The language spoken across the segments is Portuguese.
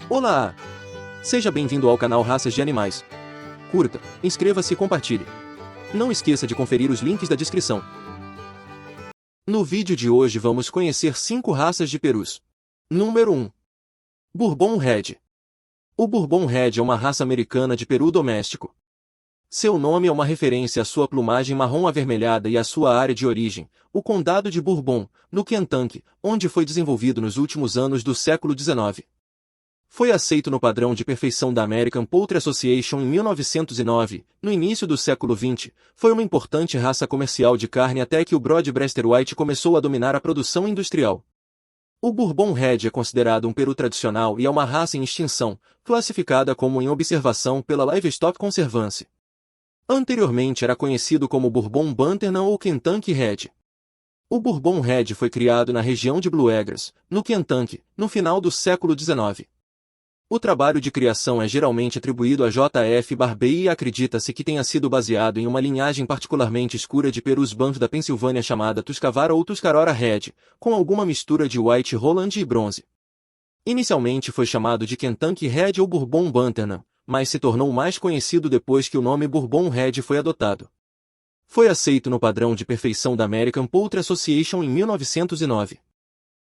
Olá! Seja bem-vindo ao canal Raças de Animais. Curta, inscreva-se e compartilhe. Não esqueça de conferir os links da descrição. No vídeo de hoje vamos conhecer 5 raças de perus. Número 1. Bourbon Red. O Bourbon Red é uma raça americana de peru doméstico. Seu nome é uma referência à sua plumagem marrom avermelhada e à sua área de origem, o Condado de Bourbon, no Kentucky, onde foi desenvolvido nos últimos anos do século XIX. Foi aceito no padrão de perfeição da American Poultry Association em 1909, no início do século XX, foi uma importante raça comercial de carne até que o Broad-breasted White começou a dominar a produção industrial. O Bourbon Red é considerado um peru tradicional e é uma raça em extinção, classificada como em observação pela Livestock Conservancy. Anteriormente era conhecido como Bourbon Bantam ou Kentucky Red. O Bourbon Red foi criado na região de Bluegrass, no Kentucky, no final do século XIX. O trabalho de criação é geralmente atribuído a J. F. Barbey e acredita-se que tenha sido baseado em uma linhagem particularmente escura de perus Banff da Pensilvânia chamada Tuscarora ou Tuscarora Red, com alguma mistura de White Holland e bronze. Inicialmente foi chamado de Kentucky Red ou Bourbon Bantam, mas se tornou mais conhecido depois que o nome Bourbon Red foi adotado. Foi aceito no padrão de perfeição da American Poultry Association em 1909.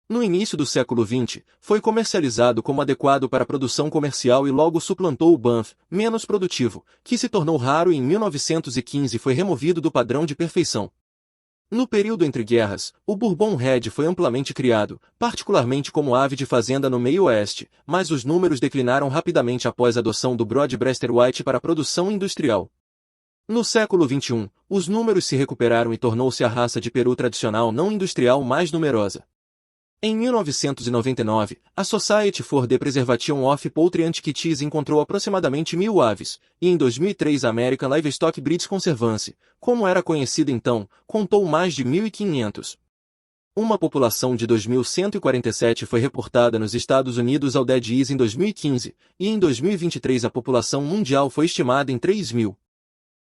No início do século XX, foi comercializado como adequado para a produção comercial e logo suplantou o Banff, menos produtivo, que se tornou raro e em 1915 foi removido do padrão de perfeição. No período entre guerras, o Bourbon Red foi amplamente criado, particularmente como ave de fazenda no meio oeste, mas os números declinaram rapidamente após a adoção do Broad-breasted White para a produção industrial. No século XXI, os números se recuperaram e tornou-se a raça de peru tradicional não industrial mais numerosa. Em 1999, a Society for the Preservation of Poultry Antiquities encontrou aproximadamente 1.000 aves, e em 2003 a American Livestock Breeds Conservancy, como era conhecida então, contou mais de 1.500. Uma população de 2.147 foi reportada nos Estados Unidos ao Dead Ease em 2015, e em 2023 a população mundial foi estimada em 3.000.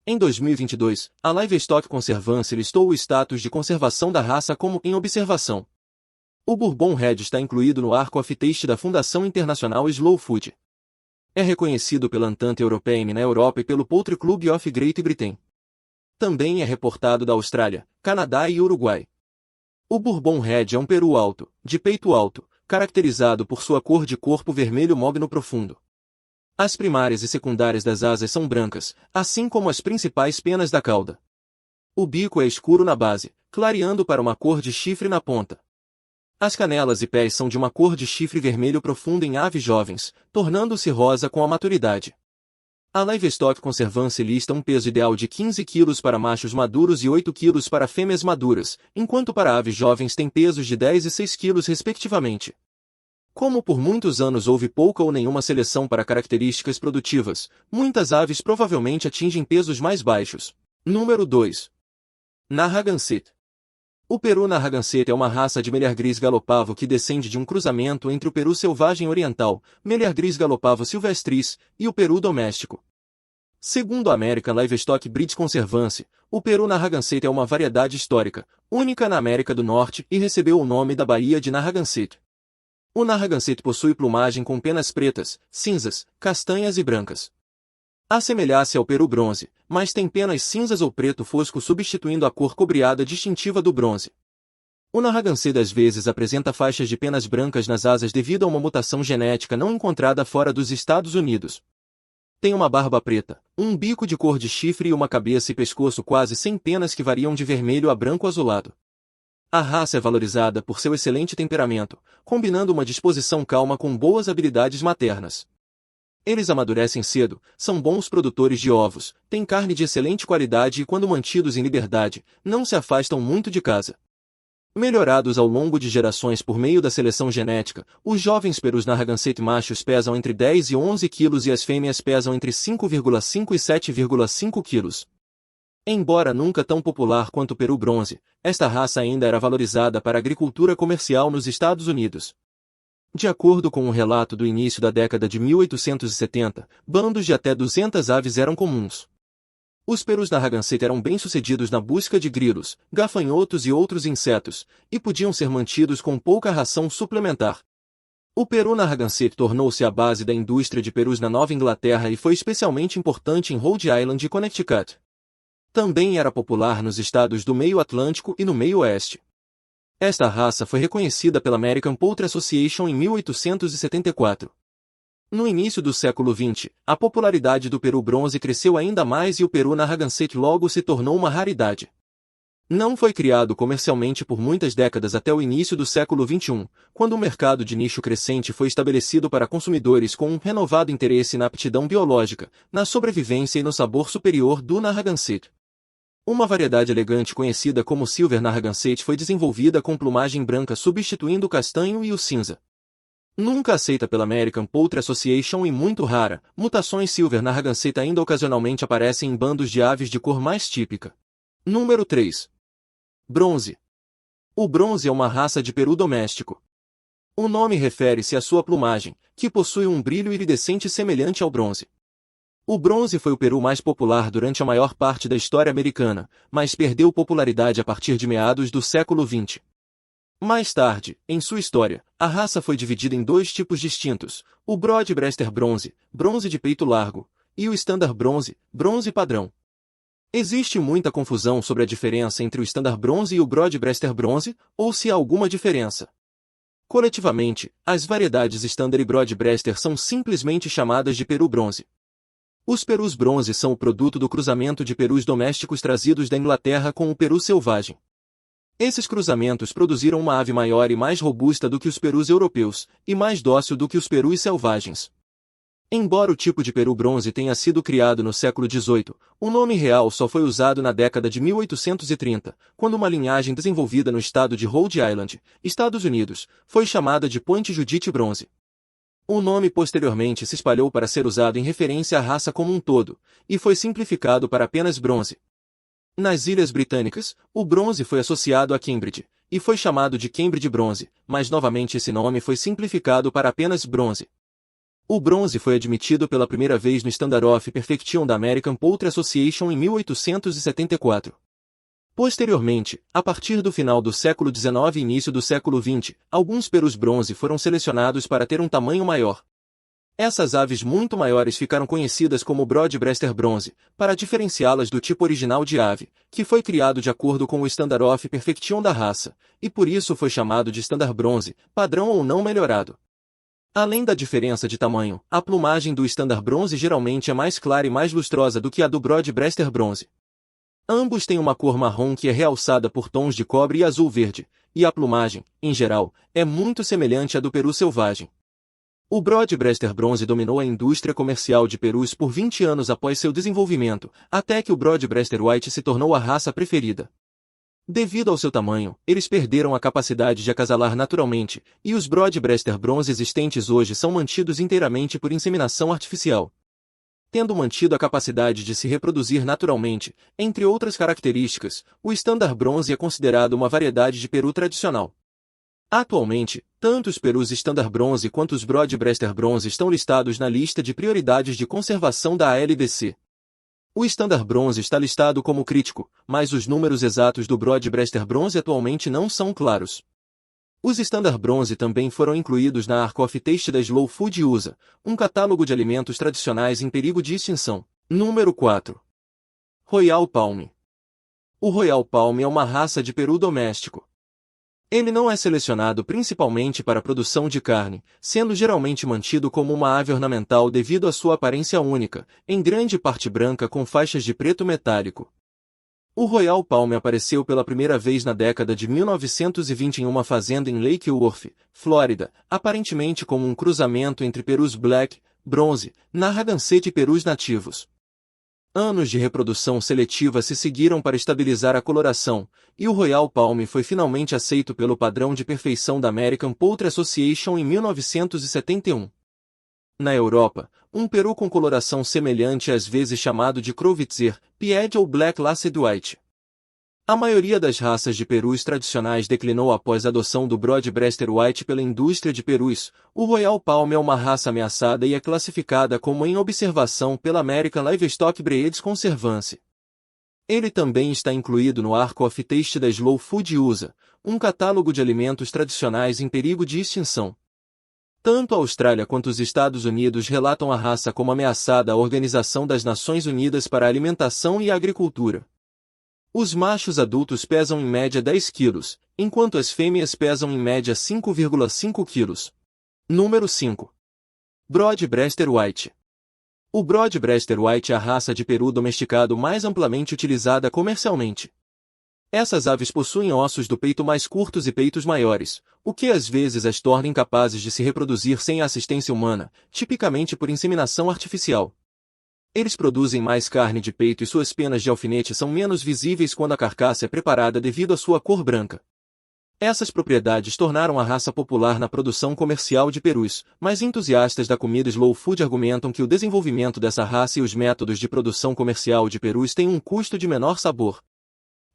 Em 2022, a Livestock Conservancy listou o status de conservação da raça como em observação. O Bourbon Red está incluído no Ark of Taste da Fundação Internacional Slow Food. É reconhecido pela Entente Européenne na Europa e pelo Poultry Club of Great Britain. Também é reportado da Austrália, Canadá e Uruguai. O Bourbon Red é um peru alto, de peito alto, caracterizado por sua cor de corpo vermelho mogno profundo. As primárias e secundárias das asas são brancas, assim como as principais penas da cauda. O bico é escuro na base, clareando para uma cor de chifre na ponta. As canelas e pés são de uma cor de chifre vermelho profundo em aves jovens, tornando-se rosa com a maturidade. A Livestock Conservancy lista um peso ideal de 15 kg para machos maduros e 8 kg para fêmeas maduras, enquanto para aves jovens tem pesos de 10 e 6 kg respectivamente. Como por muitos anos houve pouca ou nenhuma seleção para características produtivas, muitas aves provavelmente atingem pesos mais baixos. Número 2. Narragansett. O peru Narragansett é uma raça de Meliar Gris Galopavo que descende de um cruzamento entre o peru selvagem oriental, Meliar Gris Galopavo silvestris, e o peru doméstico. Segundo a American Livestock Breeds Conservancy, o peru Narragansett é uma variedade histórica, única na América do Norte e recebeu o nome da Baía de Narragansett. O Narragansett possui plumagem com penas pretas, cinzas, castanhas e brancas. Assemelha-se ao peru bronze, mas tem penas cinzas ou preto fosco substituindo a cor cobreada distintiva do bronze. O Narragansett às vezes apresenta faixas de penas brancas nas asas devido a uma mutação genética não encontrada fora dos Estados Unidos. Tem uma barba preta, um bico de cor de chifre e uma cabeça e pescoço quase sem penas que variam de vermelho a branco azulado. A raça é valorizada por seu excelente temperamento, combinando uma disposição calma com boas habilidades maternas. Eles amadurecem cedo, são bons produtores de ovos, têm carne de excelente qualidade e quando mantidos em liberdade, não se afastam muito de casa. Melhorados ao longo de gerações por meio da seleção genética, os jovens perus Narragansett machos pesam entre 10 e 11 kg e as fêmeas pesam entre 5,5 e 7,5 kg. Embora nunca tão popular quanto o peru bronze, esta raça ainda era valorizada para a agricultura comercial nos Estados Unidos. De acordo com um relato do início da década de 1870, bandos de até 200 aves eram comuns. Os perus Narragansett eram bem-sucedidos na busca de grilos, gafanhotos e outros insetos, e podiam ser mantidos com pouca ração suplementar. O peru Narragansett tornou-se a base da indústria de perus na Nova Inglaterra e foi especialmente importante em Rhode Island e Connecticut. Também era popular nos estados do meio Atlântico e no meio oeste. Esta raça foi reconhecida pela American Poultry Association em 1874. No início do século XX, a popularidade do peru bronze cresceu ainda mais e o peru Narragansett logo se tornou uma raridade. Não foi criado comercialmente por muitas décadas até o início do século XXI, quando um mercado de nicho crescente foi estabelecido para consumidores com um renovado interesse na aptidão biológica, na sobrevivência e no sabor superior do Narragansett. Uma variedade elegante conhecida como Silver Narragansett foi desenvolvida com plumagem branca substituindo o castanho e o cinza. Nunca aceita pela American Poultry Association e muito rara, mutações Silver Narragansett ainda ocasionalmente aparecem em bandos de aves de cor mais típica. Número 3. Bronze. O bronze é uma raça de peru doméstico. O nome refere-se à sua plumagem, que possui um brilho iridescente semelhante ao bronze. O bronze foi o peru mais popular durante a maior parte da história americana, mas perdeu popularidade a partir de meados do século XX. Mais tarde, em sua história, a raça foi dividida em dois tipos distintos, o Broad-Breaster Bronze, bronze de peito largo, e o Standard Bronze, bronze padrão. Existe muita confusão sobre a diferença entre o Standard Bronze e o Broad-Breaster Bronze, ou se há alguma diferença. Coletivamente, as variedades Standard e Broad-Breaster são simplesmente chamadas de peru bronze. Os perus bronze são o produto do cruzamento de perus domésticos trazidos da Inglaterra com o peru selvagem. Esses cruzamentos produziram uma ave maior e mais robusta do que os perus europeus, e mais dócil do que os perus selvagens. Embora o tipo de peru bronze tenha sido criado no século XVIII, o nome real só foi usado na década de 1830, quando uma linhagem desenvolvida no estado de Rhode Island, Estados Unidos, foi chamada de Point Judith Bronze. O nome posteriormente se espalhou para ser usado em referência à raça como um todo, e foi simplificado para apenas bronze. Nas Ilhas Britânicas, o bronze foi associado a Cambridge, e foi chamado de Cambridge Bronze, mas novamente esse nome foi simplificado para apenas bronze. O bronze foi admitido pela primeira vez no Standard of Perfection da American Poultry Association em 1874. Posteriormente, a partir do final do século XIX e início do século XX, alguns perus bronze foram selecionados para ter um tamanho maior. Essas aves muito maiores ficaram conhecidas como Broad-Breaster Bronze, para diferenciá-las do tipo original de ave, que foi criado de acordo com o Standard of Perfection da raça, e por isso foi chamado de Standard Bronze, padrão ou não melhorado. Além da diferença de tamanho, a plumagem do Standard Bronze geralmente é mais clara e mais lustrosa do que a do Broad-Breaster Bronze. Ambos têm uma cor marrom que é realçada por tons de cobre e azul-verde, e a plumagem, em geral, é muito semelhante à do peru selvagem. O Broad-Breaster Bronze dominou a indústria comercial de perus por 20 anos após seu desenvolvimento, até que o Broad-Breaster White se tornou a raça preferida. Devido ao seu tamanho, eles perderam a capacidade de acasalar naturalmente, e os Broad-Breaster Bronze existentes hoje são mantidos inteiramente por inseminação artificial. Tendo mantido a capacidade de se reproduzir naturalmente, entre outras características, o Standard Bronze é considerado uma variedade de peru tradicional. Atualmente, tanto os perus Standard Bronze quanto os Broad-Breaster Bronze estão listados na lista de prioridades de conservação da ALDC. O Standard Bronze está listado como crítico, mas os números exatos do Broad-Breaster Bronze atualmente não são claros. Os Standard Bronze também foram incluídos na Ark of Taste da Slow Food USA, um catálogo de alimentos tradicionais em perigo de extinção. Número 4. Royal Palm. O Royal Palm é uma raça de peru doméstico. Ele não é selecionado principalmente para a produção de carne, sendo geralmente mantido como uma ave ornamental devido à sua aparência única, em grande parte branca com faixas de preto metálico. O Royal Palm apareceu pela primeira vez na década de 1920 em uma fazenda em Lake Worth, Flórida, aparentemente como um cruzamento entre perus black, bronze, Narragansett e perus nativos. Anos de reprodução seletiva se seguiram para estabilizar a coloração, e o Royal Palm foi finalmente aceito pelo padrão de perfeição da American Poultry Association em 1971. Na Europa, um peru com coloração semelhante é às vezes chamado de Crowitzer, Pied ou Black Laced White. A maioria das raças de perus tradicionais declinou após a adoção do Broad-Breaster White pela indústria de perus. O Royal Palm é uma raça ameaçada e é classificada como em observação pela American Livestock Breeds Conservancy. Ele também está incluído no Ark of Taste da Slow Food USA, um catálogo de alimentos tradicionais em perigo de extinção. Tanto a Austrália quanto os Estados Unidos relatam a raça como ameaçada à Organização das Nações Unidas para a Alimentação e a Agricultura. Os machos adultos pesam em média 10 quilos, enquanto as fêmeas pesam em média 5,5 quilos. Número 5. Broad-breasted White. O Broad-breasted White é a raça de peru domesticado mais amplamente utilizada comercialmente. Essas aves possuem ossos do peito mais curtos e peitos maiores, o que às vezes as torna incapazes de se reproduzir sem a assistência humana, tipicamente por inseminação artificial. Eles produzem mais carne de peito e suas penas de alfinete são menos visíveis quando a carcaça é preparada devido à sua cor branca. Essas propriedades tornaram a raça popular na produção comercial de perus, mas entusiastas da comida slow food argumentam que o desenvolvimento dessa raça e os métodos de produção comercial de perus têm um custo de menor sabor.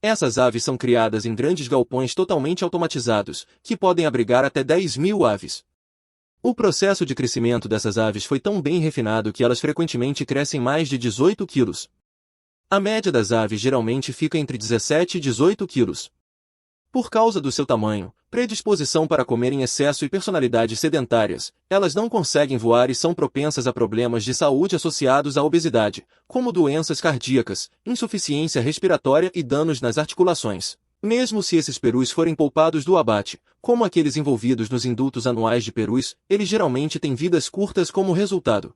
Essas aves são criadas em grandes galpões totalmente automatizados, que podem abrigar até 10.000 aves. O processo de crescimento dessas aves foi tão bem refinado que elas frequentemente crescem mais de 18 quilos. A média das aves geralmente fica entre 17 e 18 quilos. Por causa do seu tamanho, predisposição para comer em excesso e personalidades sedentárias, elas não conseguem voar e são propensas a problemas de saúde associados à obesidade, como doenças cardíacas, insuficiência respiratória e danos nas articulações. Mesmo se esses perus forem poupados do abate, como aqueles envolvidos nos indultos anuais de perus, eles geralmente têm vidas curtas como resultado.